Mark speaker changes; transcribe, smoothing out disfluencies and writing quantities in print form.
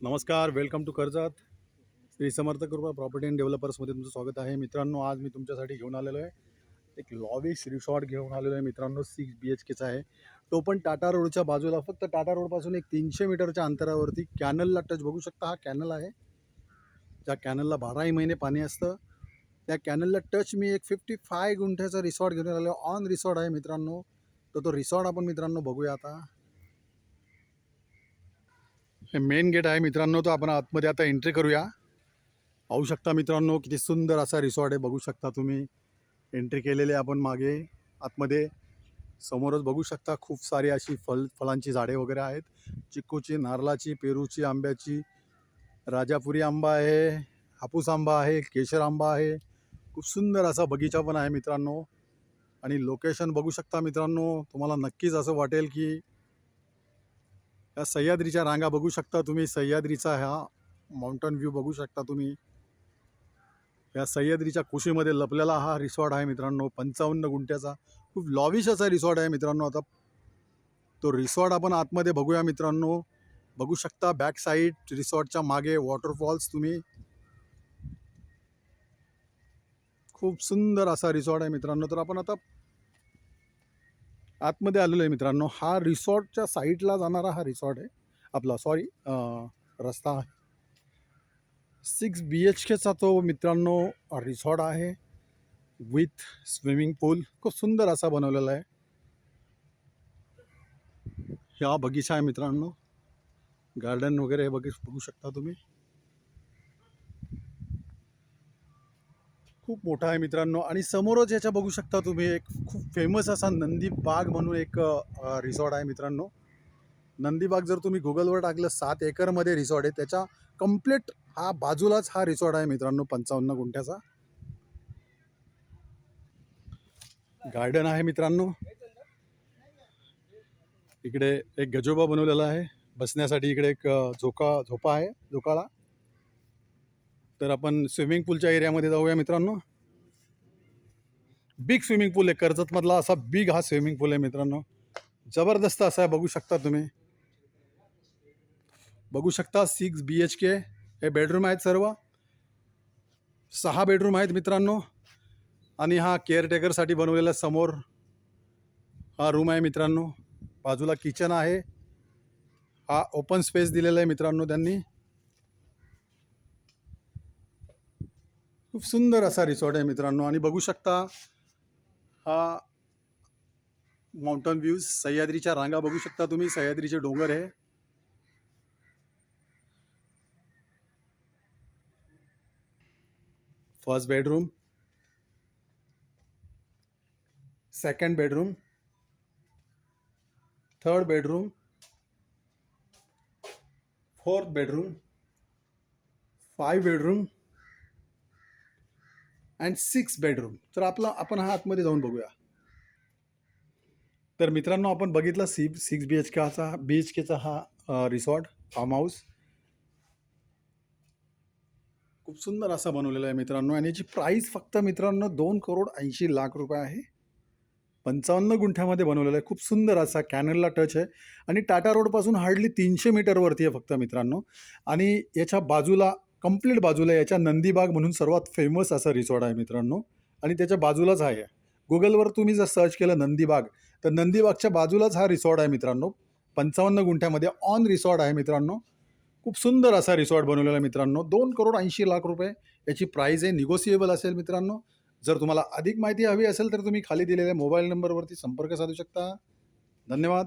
Speaker 1: नमस्कार, welcome to Karjat. Shri Samarth कृपा property and डेव्हलपर्समध्ये तुमचं स्वागत आहे. मित्रांनो, आज मी तुमच्यासाठी घेऊन आलेलो आहे एक लॉविश रिसॉर्ट घेऊन आलेलो आहे. मित्रांनो, 6 BHKचा आहे. तो पण टाटा रोडच्या बाजूला, फक्त टाटा रोडपासून एक 300 मीटरच्या अंतरावरती कॅनलला टच. बघू शकता, हा कॅनल आहे. त्या कॅनलला 12ही महिने पाणी असतं. त्या कॅनलला टच मी एक 55 गुंठ्याचा रिसॉर्ट घेऊन आलेलो. ऑन रिसॉर्ट आहे मित्रांनो. तर तो रिसॉर्ट आपण मित्रांनो बघूया आता. हे मेन गेट आहे मित्रांनो. तर आपण आतमध्ये आता एंट्री करूया. पाहू शकता मित्रांनो, किती सुंदर असा रिसॉर्ट आहे. बघू शकता तुम्ही, एंट्री केलेली आपण मागे. आतमध्ये समोरच बघू शकता खूप सारी अशी फळांची झाडे वगैरे आहेत. चिक्कूची, नारळाची, पेरूची, आंब्याची, राजापुरी आंबा आहे, हापूस आंबा आहे, केशर आंबा आहे. खूप सुंदर असा बगीचा पण आहे मित्रांनो. आणि लोकेशन बघू शकता मित्रांनो, तुम्हाला नक्कीच असं वाटेल की या सह्याद्रीच्या रांगा बघू शकता तुम्ही. सह्याद्रीचा हा माउंटन व्ह्यू बघू शकता तुम्ही. या सह्याद्रीच्या कुशीमध्ये लपलेला हा रिसॉर्ट आहे मित्रांनो. 55 गुंठ्याचा खूप लॉविश असा रिसॉर्ट आहे मित्रांनो. आता तो रिसॉर्ट आपण आतमध्ये बघूया मित्रांनो. बघू शकता बॅक साईड रिसॉर्टच्या मागे वॉटरफॉल्स तुम्ही. खूप सुंदर असा रिसॉर्ट आहे मित्रांनो. तर आपण आता आतमध्ये आलेलो आहे मित्रांनो. हा रिसॉर्टच्या साईडला जाणारा हा रिसॉर्ट आहे आपला, सॉरी रस्ता आहे. 6 BHKचा तो मित्रांनो रिसॉर्ट आहे विथ स्विमिंग पूल. खूप सुंदर असा बनवलेला आहे. हा बगीचा आहे मित्रांनो. गार्डन वगैरे बघू शकता तुम्ही. खूप मोठा आहे मित्रांनो. आणि समोरच याच्या बघू शकता तुम्ही एक खूप फेमस असा नंदी बाग म्हणून एक रिसॉर्ट आहे मित्रांनो. नंदी बाग जर तुम्ही गुगलवर टाकलं, 7 एकरमध्ये रिसॉर्ट आहे. त्याच्या कम्प्लीट हा बाजूलाच हा रिसॉर्ट आहे मित्रांनो, 55 गुंठ्याचा. गार्डन आहे मित्रांनो. इकडे एक गजोबा बनवलेला आहे बसण्यासाठी. इकडे एक झोपा आहे, झोकाळा. तर आपण स्विमिंग पूलच्या एरियामध्ये जाऊया मित्रांनो. बिग स्विमिंग पूल आहे, कर्जतमधला असा बिग हा स्विमिंग पूल आहे मित्रांनो. जबरदस्त असा आहे, बघू शकता तुम्ही. बघू शकता 6 BHK. हे बेडरूम आहेत सर्व. 6 बेडरूम आहेत मित्रांनो. आणि हा केअरटेकरसाठी बनवलेला समोर हा रूम आहे मित्रांनो. बाजूला किचन आहे. हा ओपन स्पेस दिलेला आहे मित्रांनो त्यांनी. खूप सुंदर असा रिसॉर्ट आहे मित्रांनो. आणि बघू शकता हा माउंटन व्ह्यूज, सह्याद्रीच्या रांगा बघू शकता तुम्ही. सह्याद्रीचे डोंगर आहे. First bedroom, second bedroom, third bedroom, fourth bedroom, 5 bedroom and 6 bedroom. तर आपण हा आतमध्ये जाऊन बघूया. तर मित्रांनो, आपण बघितला 6 BHKचा हा रिसॉर्ट, फार्म हाऊस. खूप सुंदर असा बनवलेला आहे मित्रांनो. आणि याची प्राईस फक्त मित्रांनो 2,80,00,000 रुपये आहे. 55 गुंठ्यामध्ये बनवलेला आहे. खूप सुंदर असा कॅनलला टच आहे. आणि टाटा रोडपासून हार्डली 300 मीटरवरती आहे फक्त मित्रांनो. आणि याच्या बाजूला, कंप्लीट बाजूला याच्या नंदीबाग म्हणून सर्वात फेमस असा रिसॉर्ट आहे मित्रांनो. आणि त्याच्या बाजूलाच आहे. गुगलवर तुम्ही जर सर्च केलं नंदीबाग, तर नंदीबागच्या बाजूलाच हा रिसॉर्ट आहे मित्रांनो. 55 गुंठ्यामध्ये ऑन रिसॉर्ट आहे मित्रांनो. खूप सुंदर असा रिसॉर्ट बनवलेला आहे मित्रांनो. 2,80,00,000 रुपये याची प्राईज आहे. निगोसिएबल असेल मित्रांनो. जर तुम्हाला अधिक माहिती हवी असेल तर तुम्ही खाली दिलेल्या मोबाईल नंबरवरती संपर्क साधू शकता. धन्यवाद.